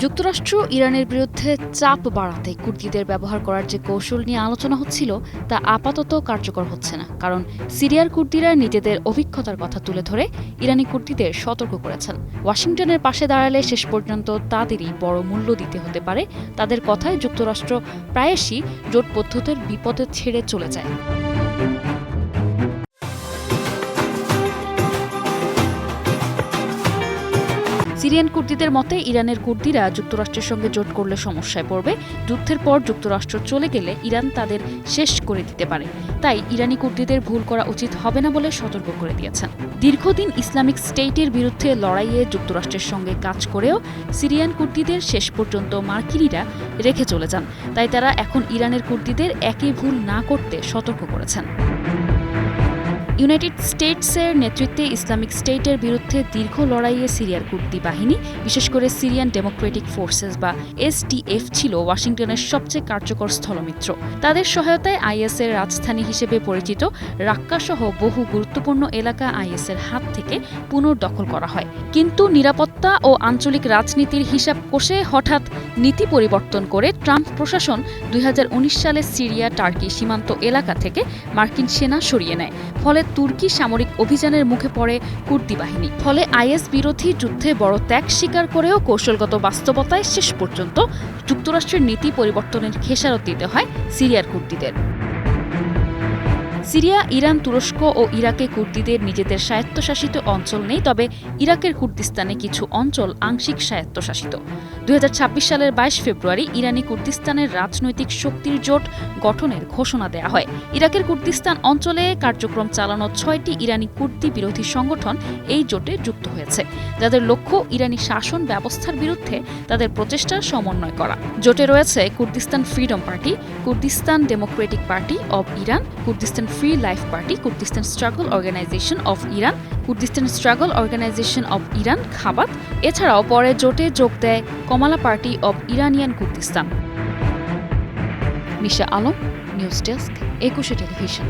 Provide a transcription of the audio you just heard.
যুক্তরাষ্ট্র ইরানের বিরুদ্ধে চাপ বাড়াতে কুর্দিদের ব্যবহার করার যে কৌশল নিয়ে আলোচনা হচ্ছিল তা আপাতত কার্যকর হচ্ছে না, কারণ সিরিয়ার কুর্দিরা নিজেদের অভিজ্ঞতার কথা তুলে ধরে ইরানি কুর্দিদের সতর্ক করেছেন। ওয়াশিংটনের পাশে দাঁড়ালে শেষ পর্যন্ত তাদেরই বড় মূল্য দিতে হতে পারে। তাদের কথায় যুক্তরাষ্ট্র প্রায়শই জোটবদ্ধতার বিপদে ছেড়ে চলে যায়। সিরিয়ান কুর্দিদের মতে ইরানের কুর্দিরা যুক্তরাষ্ট্রের সঙ্গে জোট করলে সমস্যায় পড়বে। যুদ্ধের পর যুক্তরাষ্ট্র চলে গেলে ইরান তাদের শেষ করে দিতে পারে। তাই ইরানি কুর্দিদের ভুল করা উচিত হবে না বলে সতর্ক করে দিয়েছেন। দীর্ঘদিন ইসলামিক স্টেটের বিরুদ্ধে লড়াইয়ে যুক্তরাষ্ট্রের সঙ্গে কাজ করেও সিরিয়ান কুর্দিদের শেষ পর্যন্ত মার্কিনিরা রেখে চলে যান। তাই তারা এখন ইরানের কুর্দিদের একই ভুল না করতে সতর্ক করেছেন। ইউনাইটেড স্টেটসের নেতৃত্বে ইসলামিক স্টেটের বিরুদ্ধে দীর্ঘ লড়াইয়ে সিরিয়ার কুর্দি বাহিনী, বিশেষ করে সিরিয়ান ডেমোক্রেটিক ফোর্সেস বা এসডিএফ ছিল ওয়াশিংটনের সবচেয়ে কার্যকর স্থলমিত্র। তাদের সহায়তায় আইএসের রাজধানী হিসেবে পরিচিত রাক্কা সহ বহু গুরুত্বপূর্ণ এলাকা আইএসের হাত থেকে পুনর্দখল করা হয়। কিন্তু নিরাপত্তা ও আঞ্চলিক রাজনীতির হিসাব কষে হঠাৎ নীতি পরিবর্তন করে ট্রাম্প প্রশাসন 2019 সালে সিরিয়া টার্কি সীমান্ত এলাকা থেকে মার্কিন সেনা সরিয়ে নেয়। ফলে তুর্কি সামরিক অভিযানের মুখে পড়ে কুর্দি বাহিনী। ফলে আইএস বিরোধী যুদ্ধে বড় ত্যাগ স্বীকার করেও কৌশলগত বাস্তবতায় শেষ পর্যন্ত যুক্তরাষ্ট্রের নীতি পরিবর্তনের খেসারত দিতে হয় সিরিয়ার কুর্দিদের। সিরিয়া, ইরান, তুরস্ক ও ইরাকে কুর্দিদের নিজেদের স্বায়ত্তশাসিত অঞ্চল নেই, তবে ইরাকের কুর্দিস্তানে কিছু অঞ্চল আংশিক স্বায়ত্তশাসিত। 2026 সালের 22 ফেব্রুয়ারি ইরানি কুর্দিস্তানের রাজনৈতিক শক্তির জোট গঠনের ঘোষণা দেয়া হয়। ইরাকের কুর্দিস্তান অঞ্চলে কার্যক্রম চালানো 6টি ইরানি কুর্দি বিরোধী সংগঠন এই জোটে যুক্ত হয়েছে, যাদের লক্ষ্য ইরানি শাসন ব্যবস্থার বিরুদ্ধে তাদের প্রচেষ্টা সমন্বয় করা। জোটে রয়েছে Kurdistan freedom party, Kurdistan democratic party of Iran, Kurdistan free life party, Kurdistan struggle organisation of Iran, Kurdistan struggle organisation of Iran Khabat. এছাড়াও পরে জোটে যোগ দেয় Komala party of Iranian Kurdistan. Nisha Alam, news desk, 21 television.